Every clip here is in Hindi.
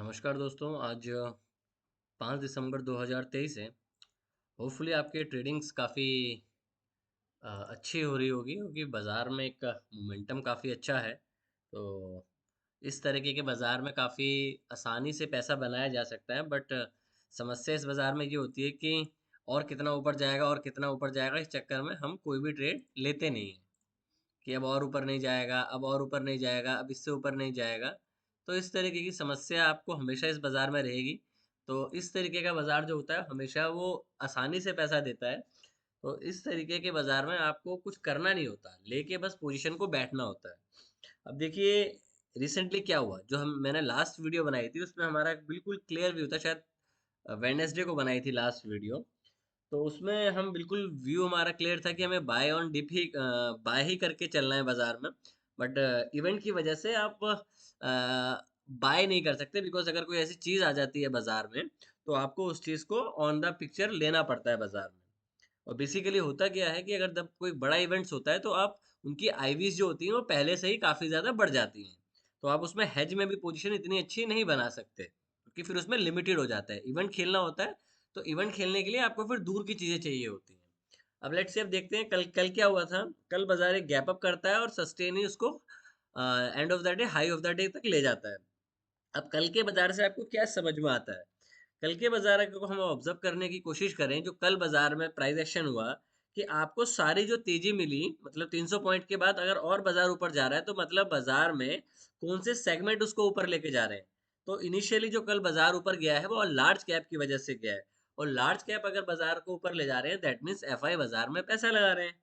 नमस्कार दोस्तों। आज 5 दिसंबर 2023 है। होपफुली आपके ट्रेडिंग्स काफ़ी अच्छी हो रही होगी क्योंकि बाज़ार में एक मोमेंटम काफ़ी अच्छा है। तो इस तरीके के बाज़ार में काफ़ी आसानी से पैसा बनाया जा सकता है, बट समस्या इस बाज़ार में ये होती है कि और कितना ऊपर जाएगा और कितना ऊपर जाएगा, इस चक्कर में हम कोई भी ट्रेड लेते नहीं हैं कि अब और ऊपर नहीं जाएगा, अब और ऊपर नहीं जाएगा, अब इससे ऊपर नहीं जाएगा। तो इस तरीके की समस्या आपको हमेशा इस बाज़ार में रहेगी। तो इस तरीके का बाज़ार जो होता है हमेशा वो आसानी से पैसा देता है। तो इस तरीके के बाज़ार में आपको कुछ करना नहीं होता, लेके बस पोज़ीशन को बैठना होता है। अब देखिए रिसेंटली क्या हुआ, जो हम मैंने लास्ट वीडियो बनाई थी उसमें हमारा बिल्कुल क्लियर व्यू था, शायद वेडनेसडे को बनाई थी लास्ट वीडियो। तो उसमें हम बिल्कुल व्यू हमारा क्लियर था कि हमें बाय ऑन डिप ही बाय ही करके चलना है बाजार में। बट इवेंट की वजह से आप बाय नहीं कर सकते, बिकॉज अगर कोई ऐसी चीज आ जाती है बाजार में तो आपको उस चीज को ऑन द पिक्चर लेना पड़ता है बाजार में। और बेसिकली होता क्या है कि अगर जब कोई बड़ा इवेंट्स होता है तो आप उनकी आईवीज जो होती हैं वो पहले से ही काफी ज्यादा बढ़ जाती हैं। तो आप उसमें हेज में भी पोजीशन इतनी अच्छी नहीं बना सकते क्योंकि फिर उसमें लिमिटेड हो जाता है। इवेंट खेलना होता है तो इवेंट खेलने के लिए आपको फिर दूर की चीजें चाहिए होती हैं। अब लेट्स से अब देखते हैं कल कल क्या हुआ था। कल बाजार एक गैप अप करता है और सस्टेन ही उसको end of the day, high of the day तक ले जाता है। अब कल के बाजार से आपको क्या समझ में आता है? कल के बाजार को हम ऑब्जर्व करने की कोशिश करें, जो कल बाजार में प्राइस एक्शन हुआ, कि आपको सारी जो तेजी मिली, मतलब 300 पॉइंट के बाद अगर और बाजार ऊपर जा रहा है तो मतलब बाजार में कौन से सेगमेंट उसको ऊपर लेके जा रहे हैं। तो इनिशियली जो कल बाजार ऊपर गया है वो लार्ज कैप की वजह से गया है। और लार्ज कैप अगर बाजार को ऊपर ले जा रहे हैं, दैट मीन्स एफआई बाजार में पैसा लगा रहे हैं।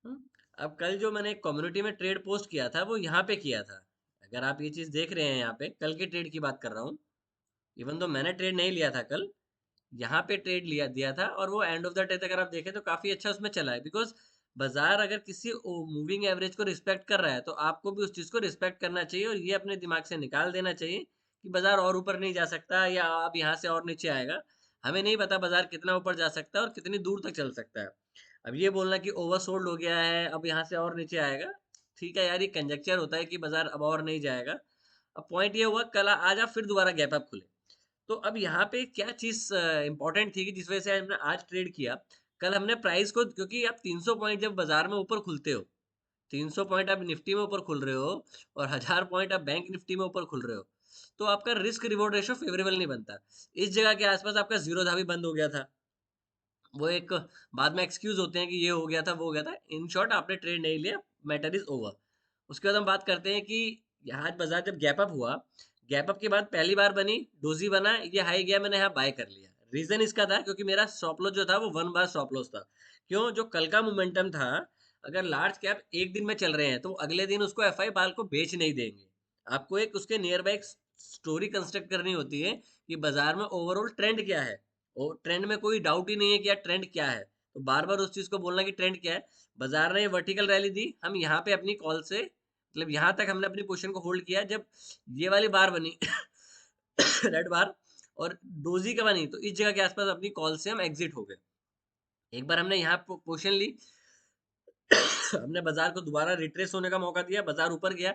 हम्म, अब कल जो मैंने कम्युनिटी में ट्रेड पोस्ट किया था वो यहाँ पे किया था। अगर आप ये चीज देख रहे हैं, यहाँ पे कल के ट्रेड की बात कर रहा हूँ। इवन तो मैंने ट्रेड नहीं लिया था कल, यहाँ पे ट्रेड लिया दिया था और वो एंड ऑफ द डे अगर आप देखें तो काफी अच्छा उसमें चला है। बिकॉज बाजार अगर किसी मूविंग एवरेज को रिस्पेक्ट कर रहा है तो आपको भी उस चीज को रिस्पेक्ट करना चाहिए और ये अपने दिमाग से निकाल देना चाहिए कि बाजार और ऊपर नहीं जा सकता या अब यहाँ से और नीचे आएगा। हमें नहीं पता बाजार कितना ऊपर जा सकता है और कितनी दूर तक चल सकता है। अब ये बोलना कि ओवरसोल्ड हो गया है अब यहाँ से और नीचे आएगा, ठीक है यार, ये कंजक्चर होता है कि बाजार अब और नहीं जाएगा। अब पॉइंट ये हुआ, कल आज आप फिर दोबारा गैप अप खुले। तो अब यहाँ पे क्या चीज इंपॉर्टेंट थी कि जिस वजह से हमने आज ट्रेड किया। कल हमने प्राइस को, क्योंकि आप 300 पॉइंट जब बाजार में ऊपर खुलते हो, 300 पॉइंट आप निफ्टी में ऊपर खुल रहे हो और 1000 पॉइंट आप बैंक निफ्टी में ऊपर खुल रहे हो, तो आपका रिस्क रिवॉर्ड रेशो फेवरेबल नहीं बनता। इस जगह के आसपास आपका जीरो था भी बंद हो गया था। वो एक बाद में एक्सक्यूज होते हैं कि ये हो गया था वो हो गया था। इन शॉर्ट आपने ट्रेड नहीं लिया, मैटर इज ओवर। उसके बाद हम बात करते हैं कि यहाँ बाजार जब गैप अप हुआ, गैप अप के बाद पहली बार बनी डोजी बना, ये हाई गया, मैंने यहाँ बाय कर लिया। रीजन इसका था क्योंकि मेरा स्टॉप लॉस जो था वो 1 बार स्टॉप लॉस था। क्यों? जो कल का मोमेंटम था, अगर लार्ज कैप एक दिन में चल रहे हैं तो अगले दिन उसको एफआई बाल को बेच नहीं देंगे। आपको एक उसके नियर बाय स्टोरी कंस्ट्रक्ट करनी होती है कि बाजार में ओवरऑल ट्रेंड क्या है। और ट्रेंड में कोई डाउट ही नहीं है कि यार ट्रेंड क्या है, तो बार बार उस चीज को बोलना कि ट्रेंड क्या है। बाजार ने वर्टिकल रैली दी, हम यहाँ पे अपनी कॉल से, मतलब यहाँ तक हमने अपनी पोजीशन को होल्ड किया। जब ये वाली बार बनी रेड बार और डोजी का बनी, तो इस जगह के आसपास अपनी कॉल से हम एग्जिट हो गए। एक बार हमने यहाँ पोजीशन ली, हमने बाजार को दोबारा रिट्रेस होने का मौका दिया, बाजार ऊपर गया।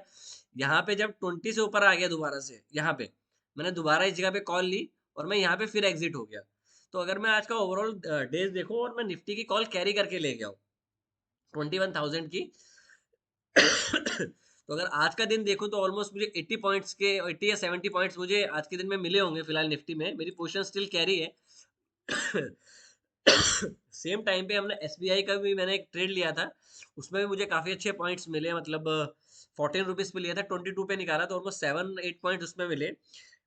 यहाँ पे जब 20 से ऊपर आ गया दोबारा से, यहाँ पे मैंने दोबारा इस जगह पे कॉल ली और मैं यहाँ पे फिर एग्जिट हो गया। तो अगर मैं आज का ओवरऑल डेज देखूं और मैं निफ्टी की कॉल कैरी करके ले गया हूँ 21,000 की तो अगर आज का दिन देखूं तो ऑलमोस्ट मुझे 80 पॉइंट्स के, 80 या 70 पॉइंट्स मुझे आज के दिन में मिले होंगे। फिलहाल निफ्टी में मेरी पोजीशन स्टिल कैरी है। सेम टाइम पे हमने एसबीआई का भी मैंने एक ट्रेड लिया था, उसमें भी मुझे काफी अच्छे पॉइंट्स मिले। मतलब 14 रुपीज पे लिया था, 22 पे निकाला तो ऑलमोस्ट 7-8 पॉइंट उसमें मिले।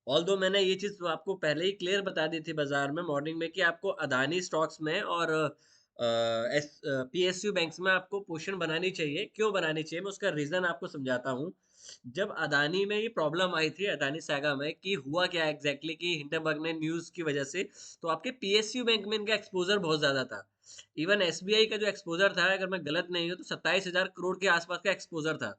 ऑल दो मैंने ये चीज आपको पहले ही क्लियर बता दी थी बाजार में मॉर्निंग में कि आपको अदानी स्टॉक्स में और पीएसयू बैंक्स में आपको पोजीशन बनानी चाहिए। क्यों बनानी चाहिए, मैं उसका रीजन आपको समझाता हूँ। जब अदानी में ये प्रॉब्लम आई थी, अदानी सागा में, कि हुआ क्या एग्जैक्टली कि हिंडनबर्ग ने न्यूज की वजह से, तो आपके पीएसयू बैंक में इनका एक्सपोजर बहुत ज्यादा था। इवन एसबीआई का जो एक्सपोजर था, अगर मैं गलत नहीं हूँ तो 27,000 करोड़ के आसपास का एक्सपोजर था।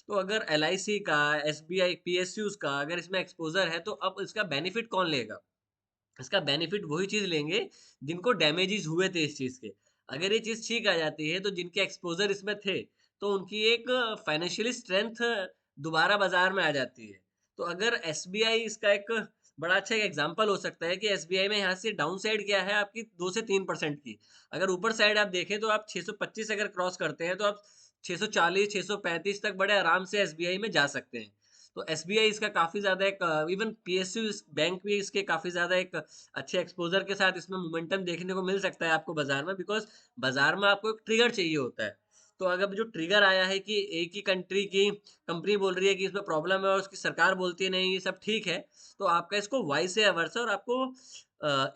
तो अगर एलआईसी का, एसबीआई, पीएसयूज का अगर इसमें एक्सपोजर है तो अब इसका बेनिफिट कौन लेगा? इसका बेनिफिट वही चीज लेंगे जिनको डैमेजेस हुए थे इस चीज के। अगर ये चीज ठीक आ जाती है तो जिनके एक्सपोजर इसमें थे तो उनकी एक फाइनेंशियली स्ट्रेंथ दोबारा बाजार में आ जाती है। तो अगर एसबीआई इसका एक बड़ा अच्छा एक एग्जांपल हो सकता है कि एसबीआई में यहाँ से डाउन साइड क्या है आपकी 2 से 3% की। अगर ऊपर साइड आप देखें तो आप 625 अगर क्रॉस करते हैं तो आप 640 635 तक बड़े आराम से एसबीआई में जा सकते हैं। तो एसबीआई इसका काफी ज्यादा एक इवन पीएसयू बैंक भी इसके काफी ज्यादा एक अच्छे एक्सपोजर के साथ इसमें मोमेंटम देखने को मिल सकता है आपको बाजार में, बिकॉज बाजार में आपको एक ट्रिगर चाहिए होता है। तो अगर जो ट्रिगर आया है कि एक ही कंट्री की कंपनी बोल रही है कि इसमें प्रॉब्लम है और उसकी सरकार बोलती है नहीं ये सब ठीक है, तो आपका इसको वाई से अवर्स है और आपको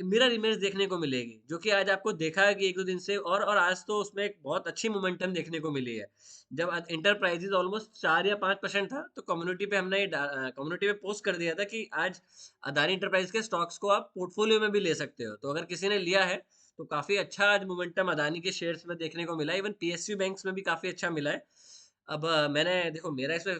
मिरर इमेज देखने को मिलेगी, जो कि आज आपको देखा है कि 1-2 दिन से, और आज तो उसमें एक बहुत अच्छी मोमेंटम देखने को मिली है। जब आज इंटरप्राइजेज ऑलमोस्ट 4 या 5% था, तो कम्युनिटी पे हमने कम्युनिटी पे पोस्ट कर दिया था कि आज अदानी इंटरप्राइज के स्टॉक्स को आप पोर्टफोलियो में भी ले सकते हो। तो अगर किसी ने लिया है तो काफी अच्छा आज मोमेंटम अदानी के शेयर्स में देखने को मिला है, इवन पीएसयू बैंक्स में भी काफी अच्छा मिला है। अब मैंने देखो मेरा इसमें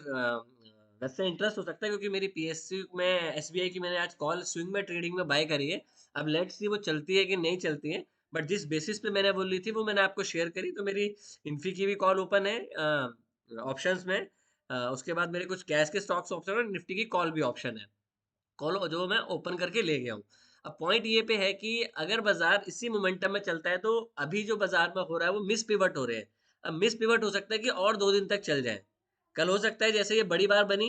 वैसे इंटरेस्ट हो सकता है क्योंकि मेरी पीएसयू में एसबीआई की मैंने आज कॉल स्विंग में ट्रेडिंग में बाय करी है। अब लेट्स सी वो चलती है कि नहीं चलती है, बट जिस बेसिस पे मैंने बोली थी वो मैंने आपको शेयर करी। तो मेरी इन्फी की भी कॉल ओपन है ऑप्शंस में। उसके बाद मेरे कुछ कैश के स्टॉक्स ऑप्शन है, निफ्टी की कॉल भी ऑप्शन है, कॉल जो मैं ओपन करके ले गया हूँ। अब पॉइंट ये पे है कि अगर बाजार इसी मोमेंटम में चलता है तो अभी जो बाजार में हो रहा है वो मिस पिवट हो रहे हैं। अब मिस पिवट हो सकता है कि और 2 दिन तक चल जाए। कल हो सकता है जैसे ये बड़ी बार बनी,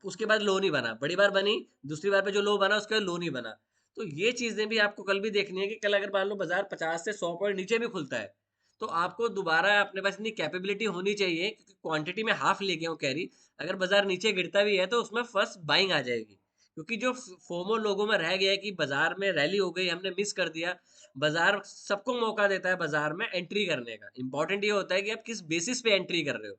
उसके बाद लो नहीं बना, बड़ी बार बनी, दूसरी बार पे जो लो बना उसके बाद लो नहीं बना। तो ये चीजें भी आपको कल भी देखनी है कि कल अगर मान लो बाजार 50 से 100 पॉइंट नीचे भी खुलता है, तो आपको दोबारा अपने पास इतनी कैपेबिलिटी होनी चाहिए, क्योंकि क्वांटिटी में हाफ ले गया हूँ कैरी। अगर बाजार नीचे गिरता भी है तो उसमें फर्स्ट बाइंग आ जाएगी, क्योंकि जो फोमो लोगों में रह गया है कि बाजार में रैली हो गई हमने मिस कर दिया। बाजार सबको मौका देता है बाजार में एंट्री करने का, इंपॉर्टेंट ये होता है कि आप किस बेसिस पे एंट्री कर रहे हो,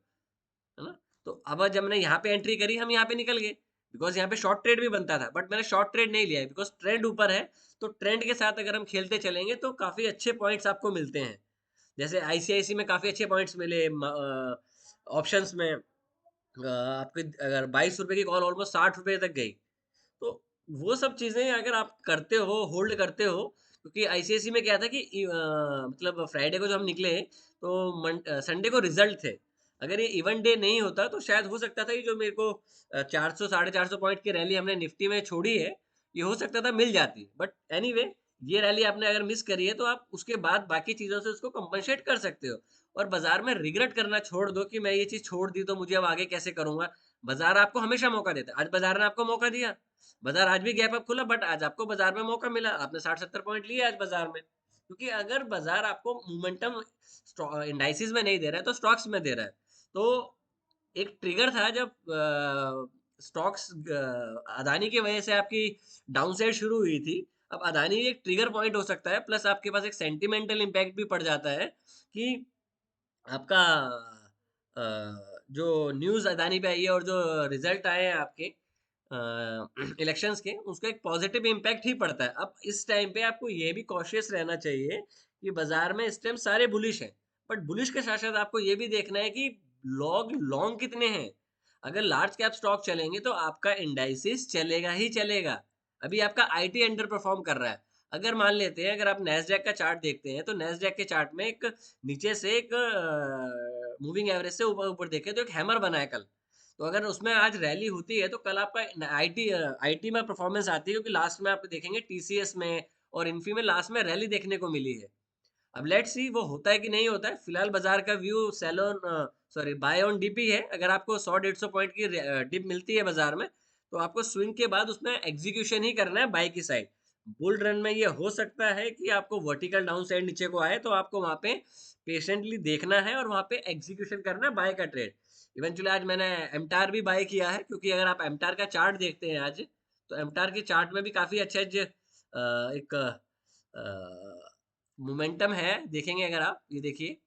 है ना। तो अब जब हमने यहाँ पे एंट्री करी हम यहाँ पे निकल गए, बिकॉज यहाँ पे शॉर्ट ट्रेड भी बनता था, बट मैंने शॉर्ट ट्रेड नहीं लिया है बिकॉज ट्रेंड ऊपर है। तो ट्रेंड के साथ अगर हम खेलते चलेंगे तो काफी अच्छे पॉइंट्स आपको मिलते हैं। जैसे आईसीआईसी में काफी अच्छे पॉइंट्स मिले ऑप्शंस में। आपके अगर 22 रुपए की कॉल ऑलमोस्ट 60 रुपए तक गई। तो वो सब चीजें अगर आप करते हो, होल्ड करते हो, क्योंकि आईसीआईसी में क्या था कि मतलब फ्राइडे को जो हम निकले तो संडे को रिजल्ट थे। अगर ये इवन डे नहीं होता तो शायद हो सकता था, ये जो मेरे को 400 450 पॉइंट की रैली हमने निफ्टी में छोड़ी है, ये हो सकता था मिल जाती, बट एनीवे ये रैली आपने अगर मिस करी है तो आप उसके बाद बाकी चीजों से उसको कंपनसेट कर सकते हो। और बाजार में रिग्रेट करना छोड़ दो कि मैं ये चीज छोड़ दी तो मुझे अब आगे कैसे करूंगा। बाजार आपको हमेशा मौका देता है, आज बाजार ने आपको मौका दिया, बाजार आज भी गैप अप खुला, बट आज आपको बाजार में मौका मिला, आपने 60-70 पॉइंट लिए आज बाजार में। क्योंकि अगर बाजार आपको मोमेंटम इंडाइसिस में नहीं दे रहा है तो स्टॉक्स में दे रहा है। तो एक ट्रिगर था जब स्टॉक्स अदानी की वजह से आपकी डाउन साइड शुरू हुई थी। अब अदानी एक ट्रिगर पॉइंट हो सकता है, प्लस आपके पास एक सेंटिमेंटल इम्पैक्ट भी पड़ जाता है कि आपका जो न्यूज़ अदानी पे आई है और जो रिजल्ट आए हैं आपके इलेक्शंस के, उसका एक पॉजिटिव इम्पैक्ट ही पड़ता है। अब इस टाइम पे आपको ये भी कॉशियस रहना चाहिए कि बाजार में इस टाइम सारे बुलिश हैं, बट बुलिश के साथ साथ आपको ये भी देखना है कि लॉन्ग लॉन्ग कितने हैं। अगर लार्ज कैप स्टॉक चलेंगे तो आपका इंडाइसिस चलेगा ही चलेगा। अभी आपका आईटी अंडर परफॉर्म कर रहा है। अगर मान लेते हैं, अगर आप नेस्डैक का चार्ट देखते हैं तो नेस्डैक के चार्ट में एक नीचे से एक मूविंग एवरेज से ऊपर ऊपर देखें तो एक हैमर बना है कल। तो अगर उसमें आज रैली होती है तो कल आपका आईटी आईटी में परफॉर्मेंस आती है, क्योंकि लास्ट में आप देखेंगे टीसीएस में और इन्फी में लास्ट में रैली देखने को मिली है। अब लेट्स सी वो होता है कि नहीं होता है। फिलहाल बाजार का view sell on sorry buy on dip है। अगर आपको 100-150 पॉइंट की डिप मिलती है बाजार में तो आपको स्विंग के बाद उसमें एग्जीक्यूशन ही करना है बाय की साइड। बुल रन में ये हो सकता है कि आपको वर्टिकल डाउन साइड नीचे को आए, तो आपको वहां पे पेशेंटली देखना है और वहां पे एग्जीक्यूशन करना है बाय का ट्रेड। इवेंचुअली आज मैंने एमटार भी बाय किया है, क्योंकि अगर आप एमटार का चार्ट देखते हैं आज, तो एमटार के चार्ट में भी काफी अच्छा एक मोमेंटम है। देखेंगे अगर आप ये देखिए,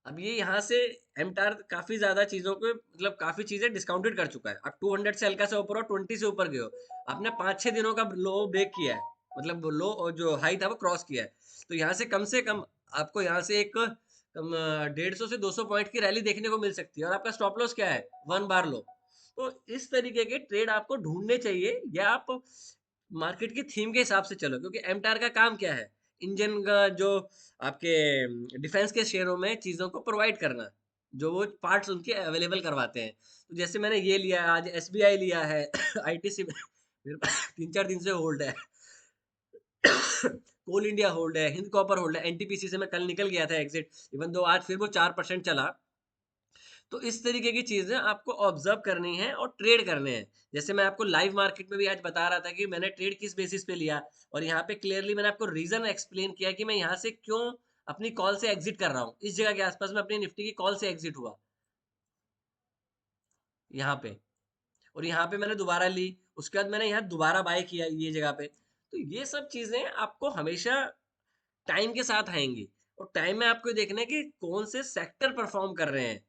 अब ये यहाँ से एमटार काफी ज्यादा चीजों को मतलब काफी चीजें डिस्काउंटेड कर चुका है। अब 200 से हल्का से ऊपर और 20 से ऊपर गए हो, आपने 5-6 दिनों का लो ब्रेक किया है, मतलब लो और जो हाई था वो क्रॉस किया है। तो यहाँ से कम आपको यहाँ से एक कम 150 से 200 पॉइंट की रैली देखने को मिल सकती है, और आपका स्टॉप लॉस क्या है, 1 बार लो। तो इस तरीके के ट्रेड आपको ढूंढने चाहिए, या आप मार्केट की थीम के हिसाब से चलो, क्योंकि एमटार का काम क्या है, इंजन का जो आपके डिफेंस के शेयरों में चीजों को प्रोवाइड करना, जो वो पार्ट्स उनके अवेलेबल करवाते हैं। तो जैसे मैंने ये लिया है, आज एसबीआई लिया है, आईटीसी में मेरे पास 3-4 दिन से होल्ड है। कोल इंडिया होल्ड है, हिंद कॉपर होल्ड है, एनटीपीसी से मैं कल निकल गया था एग्जिट, इवन दो आज फिर वो 4% चला। तो इस तरीके की चीजें आपको ऑब्जर्व करनी है और ट्रेड करने हैं। जैसे मैं आपको लाइव मार्केट में भी आज बता रहा था कि मैंने ट्रेड किस बेसिस पे लिया, और यहाँ पे क्लियरली मैंने आपको रीजन एक्सप्लेन किया कि मैं यहाँ से क्यों अपनी कॉल से एग्जिट कर रहा हूँ। इस जगह के आसपास मैं अपनी निफ्टी की कॉल से एग्जिट हुआ यहाँ पे, और यहाँ पे मैंने दोबारा ली, उसके बाद मैंने यहाँ दोबारा बाय किया ये जगह पे। तो ये सब चीजें आपको हमेशा टाइम के साथ आएंगी, और टाइम में आपको देखना है कि कौन से सेक्टर परफॉर्म कर रहे हैं,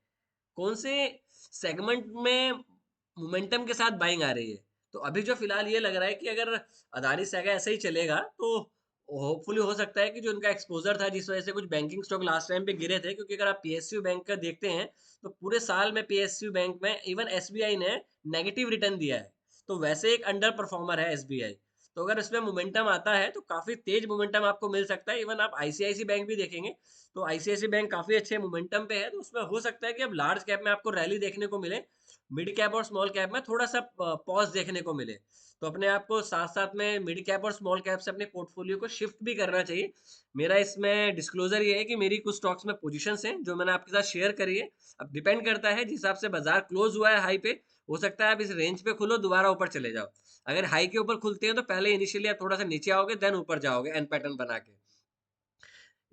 कौन से सेगमेंट में मोमेंटम के साथ बाइंग आ रही है। तो अभी जो फिलहाल ये लग रहा है कि अगर अदानी सागा ऐसे ही चलेगा तो होपफुली हो सकता है कि जो उनका एक्सपोजर था, जिस वजह से कुछ बैंकिंग स्टॉक लास्ट टाइम पे गिरे थे, क्योंकि अगर आप पीएसयू बैंक का देखते हैं तो पूरे साल में पीएसयू बैंक में इवन एसबीआई ने नेगेटिव रिटर्न दिया है। तो वैसे एक अंडर परफॉर्मर है एसबीआई। तो अगर इसमें मोमेंटम आता है तो काफी तेज मोमेंटम आपको मिल सकता है। इवन आप आईसीआईसी बैंक भी देखेंगे तो आईसीआईसी बैंक काफी अच्छे मोमेंटम पे है, तो उसमें हो सकता है कि अब लार्ज कैप में आपको रैली देखने को मिले, मिड कैप और स्मॉल कैप में थोड़ा सा पॉज देखने को मिले। तो अपने आप को साथ साथ में मिड कैप और स्मॉल कैप से अपने पोर्टफोलियो को शिफ्ट भी करना चाहिए। मेरा इसमें डिस्क्लोजर ये है कि मेरी कुछ स्टॉक्स में पोजीशंस हैं जो मैंने आपके साथ शेयर करी है। अब डिपेंड करता है जिस हिसाब से बाजार क्लोज हुआ है हाई पे, हो सकता है आप इस रेंज पे खुलो दोबारा ऊपर चले जाओ। अगर हाई के ऊपर खुलते हैं तो पहले इनिशियली आप थोड़ा सा नीचे आओगे, देन ऊपर जाओगे एन पैटर्न बना के।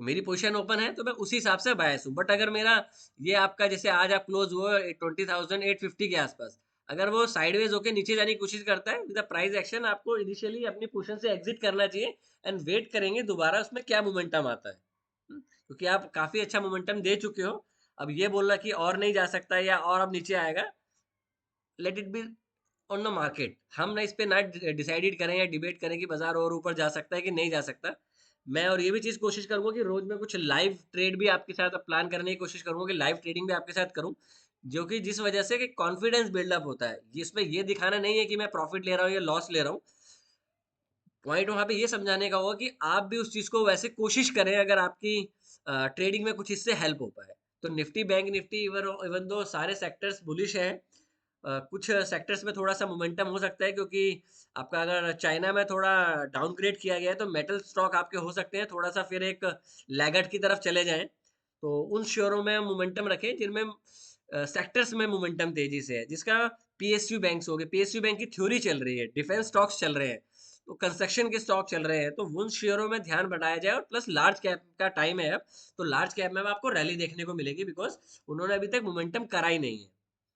मेरी पोजीशन ओपन है तो मैं उसी हिसाब से बायस हूँ। बट अगर मेरा ये आपका जैसे आज आप क्लोज हुए 20,850 के आसपास, अगर वो साइडवेज होके नीचे जाने की कोशिश करता है विद प्राइस एक्शन, आपको इनिशियली अपनी पोजीशन से एग्जिट करना चाहिए एंड वेट करेंगे दोबारा उसमें क्या मोमेंटम आता है। क्योंकि आप काफी अच्छा मोमेंटम दे चुके हो। अब ये बोलना कि और नहीं जा सकता या और अब नीचे आएगा, let it be on the market. हम ना इस पे ना डिसाइडेड करें या डिबेट करें कि बाजार और ऊपर जा सकता है कि नहीं जा सकता। मैं और ये भी चीज कोशिश करूंगा कि रोज मैं कुछ लाइव ट्रेड भी आपके साथ प्लान करने की कोशिश करूंगा कि लाइव ट्रेडिंग भी आपके साथ करूं, जो कि जिस वजह से कि कॉन्फिडेंस बिल्डअप होता है। इसमें ये दिखाना नहीं है कि मैं प्रॉफिट ले रहा हूँ या लॉस ले रहा हूँ। पॉइंट वहां पे ये समझाने का होगा कि आप भी उस चीज को वैसे कोशिश करें अगर आपकी ट्रेडिंग में कुछ इससे हेल्प हो पाए। तो Nifty bank Nifty even even though सारे सेक्टर्स बुलिश हैं। कुछ सेक्टर्स में थोड़ा सा मोमेंटम हो सकता है, क्योंकि आपका अगर चाइना में थोड़ा डाउनग्रेड किया गया है तो मेटल स्टॉक आपके हो सकते हैं थोड़ा सा फिर एक लैगर्ड की तरफ चले जाएं। तो उन शेयरों में मोमेंटम रखें जिनमें सेक्टर्स में मोमेंटम तेजी से है, जिसका पीएसयू बैंक्स हो गए, पीएसयू बैंक की थ्योरी चल रही है, डिफेंस स्टॉक्स चल रहे हैं, तो कंस्ट्रक्शन के स्टॉक चल रहे हैं, तो उन शेयरों में ध्यान बढ़ाया जाए। और प्लस लार्ज कैप का टाइम है अब, तो लार्ज कैप में अब आपको रैली देखने को मिलेगी, बिकॉज उन्होंने अभी तक मोमेंटम करा ही नहीं है।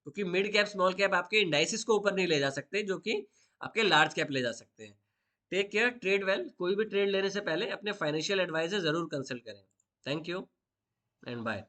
क्योंकि मिड कैप स्मॉल कैप आपके इंडाइसिस को ऊपर नहीं ले जा सकते जो कि आपके लार्ज कैप ले जा सकते हैं। Take care, trade well. कोई भी ट्रेड लेने से पहले अपने फाइनेंशियल एडवाइजर जरूर कंसल्ट करें। Thank you and bye.